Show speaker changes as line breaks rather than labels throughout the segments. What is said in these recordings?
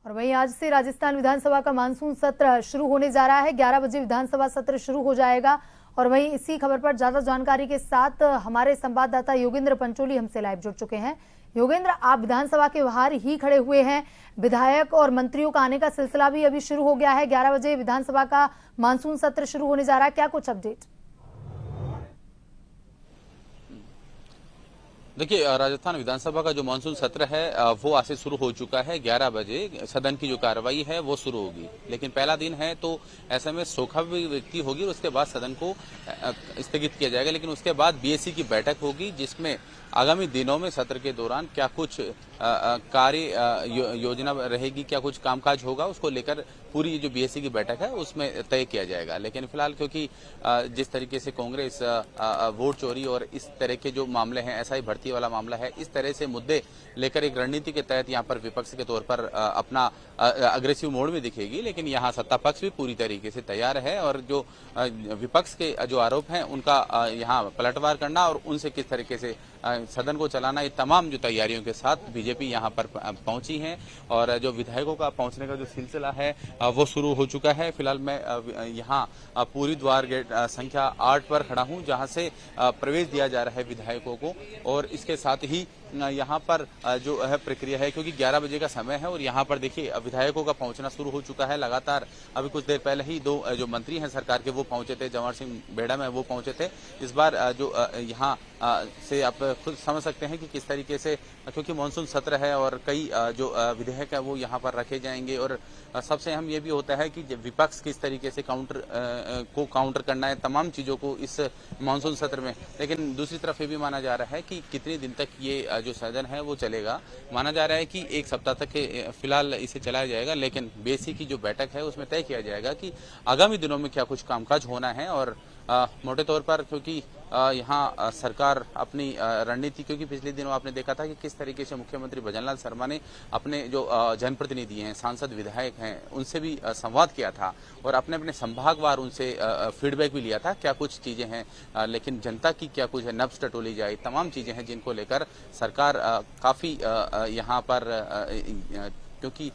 और वहीं आज से राजस्थान विधानसभा का मानसून सत्र शुरू होने जा रहा है। 11 बजे विधानसभा सत्र शुरू हो जाएगा। और वहीं इसी खबर पर ज्यादा जानकारी के साथ हमारे संवाददाता योगेंद्र पंचोली हमसे लाइव जुड़ चुके हैं। योगेंद्र, आप विधानसभा के बाहर ही खड़े हुए हैं। विधायक और मंत्रियों का आने का सिलसिला भी अभी शुरू हो गया है। 11 बजे विधानसभा का मानसून सत्र शुरू होने जा रहा है, क्या कुछ अपडेट?
देखिए, राजस्थान विधानसभा का जो मानसून सत्र है वो आज से शुरू हो चुका है। 11 बजे सदन की जो कार्रवाई है वो शुरू होगी, लेकिन पहला दिन है तो ऐसे में शोभा भी व्यक्ति होगी और उसके बाद सदन को स्थगित किया जाएगा। लेकिन उसके बाद बीएसी की बैठक होगी, जिसमें आगामी दिनों में सत्र के दौरान क्या कुछ कार्य योजना रहेगी, क्या कुछ कामकाज होगा, उसको लेकर पूरी जो बीएसी की बैठक है उसमें तय किया जाएगा। लेकिन फिलहाल क्योंकि जिस तरीके से कांग्रेस वोट चोरी और इस तरह के जो मामले हैं, एसआई भर्ती वाला मामला है, इस तरह से मुद्दे लेकर एक रणनीति के तहत यहाँ पर विपक्ष के तौर पर अपना अग्रेसिव मोड में दिखेगी। लेकिन यहाँ सत्ता पक्ष भी पूरी तरीके से तैयार है और जो विपक्ष के जो आरोप हैं उनका यहाँ पलटवार करना और उनसे किस तरीके से सदन को चलाना, ये तमाम जो तैयारियों के साथ बीजेपी यहाँ पर पहुंची है। और जो विधायकों का पहुंचने का जो सिलसिला है वो शुरू हो चुका है। फिलहाल मैं यहाँ पूरी द्वार गेट संख्या 8 पर खड़ा हूँ, जहाँ से प्रवेश दिया जा रहा है विधायकों को। और इसके साथ ही यहाँ पर जो है प्रक्रिया है, क्योंकि 11 बजे का समय है और यहाँ पर देखिए विधायकों का पहुंचना शुरू हो चुका है लगातार। अभी कुछ देर पहले ही दो जो मंत्री हैं सरकार के वो पहुंचे थे, जवाहर सिंह बेड़ा में वो पहुंचे थे। इस बार जो यहाँ से आप खुद समझ सकते हैं कि किस तरीके से, क्योंकि मानसून सत्र है और कई जो विधेयक है वो यहाँ पर रखे जाएंगे। और सबसे अहम ये भी होता है कि विपक्ष किस तरीके से काउंटर करना है तमाम चीजों को इस मानसून सत्र में। लेकिन दूसरी तरफ ये भी माना जा रहा है कि कितने दिन तक ये जो सदन है वो चलेगा। माना जा रहा है कि 1 सप्ताह तक फिलहाल इसे चलाया जाएगा, लेकिन बीएसी की जो बैठक है उसमें तय किया जाएगा कि आगामी दिनों में क्या कुछ कामकाज होना है। और मोटे तौर पर क्योंकि यहाँ सरकार अपनी रणनीति, क्योंकि पिछले दिनों आपने देखा था कि किस तरीके से मुख्यमंत्री भजनलाल शर्मा ने अपने जो जनप्रतिनिधि हैं, सांसद, विधायक हैं, उनसे भी संवाद किया था और अपने अपने संभागवार उनसे फीडबैक भी लिया था, क्या कुछ चीजें हैं। लेकिन जनता की क्या कुछ है, नब्ज टटोली जाए, तमाम चीजें हैं जिनको लेकर सरकार काफी यहाँ पर क्योंकि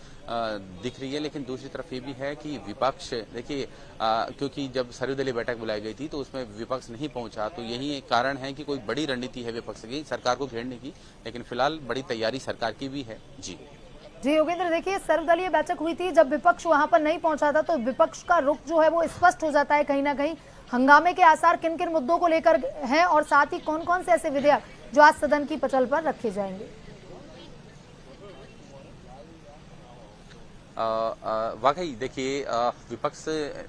दिख रही है। लेकिन दूसरी तरफ ये भी है कि विपक्ष देखिए, क्योंकि जब सर्वदलीय बैठक बुलाई गई थी तो उसमें विपक्ष नहीं पहुंचा, तो यही एक कारण है कि कोई बड़ी रणनीति है विपक्ष की सरकार को घेरने की। लेकिन फिलहाल बड़ी तैयारी सरकार की भी है। जी
योगेंद्र, देखिए सर्वदलीय बैठक हुई थी, जब विपक्ष वहां पर नहीं पहुंचा था तो विपक्ष का रुख जो है वो स्पष्ट हो जाता है। कहीं ना कहीं हंगामे के आसार किन किन मुद्दों को लेकर हैं और साथ ही कौन कौन से ऐसे विधेयक जो आज सदन की पटल पर रखे जाएंगे?
वाकई देखिए, विपक्ष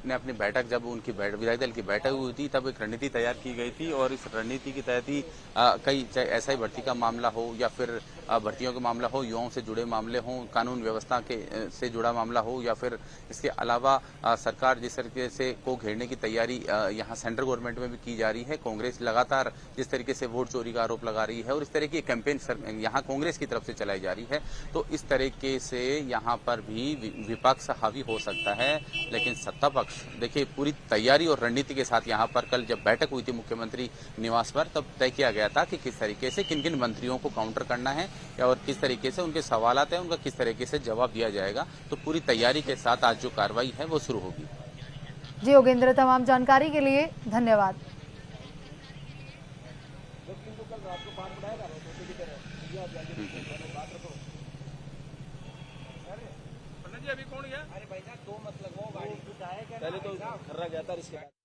ने अपनी बैठक, जब उनकी विधायक दल की बैठक हुई थी तब एक रणनीति तैयार की गई थी और इस रणनीति के तहत ही कई, चाहे एसआई भर्ती का मामला हो या फिर भर्तियों का मामला हो, युवाओं से जुड़े मामले हों, कानून व्यवस्था के से जुड़ा मामला हो, या फिर इसके अलावा सरकार जिस तरीके से को घेरने की तैयारी यहाँ सेंट्रल गवर्नमेंट में भी की जा रही है। कांग्रेस लगातार जिस तरीके से वोट चोरी का आरोप लगा रही है और इस तरह की कैंपेन यहाँ कांग्रेस की तरफ से चलाई जा रही है, तो इस तरीके से यहाँ पर भी विपक्ष हावी हो सकता है। लेकिन सत्ता पक्ष देखिए पूरी तैयारी और रणनीति के साथ यहाँ पर कल जब बैठक हुई थी मुख्यमंत्री निवास पर, तब तय किया गया था कि किस तरीके से किन किन मंत्रियों को काउंटर करना है और किस तरीके से उनके सवालात हैं उनका किस तरीके से जवाब दिया जाएगा। तो पूरी तैयारी के साथ आज जो कार्रवाई है वो शुरू होगी।
जी योगेंद्र, तमाम जानकारी के लिए धन्यवाद।
अभी कौन गया? अरे भाई साहब 2 मत लगवाओ गाड़ी, पहले तो खर्रा गया था इसके बाद।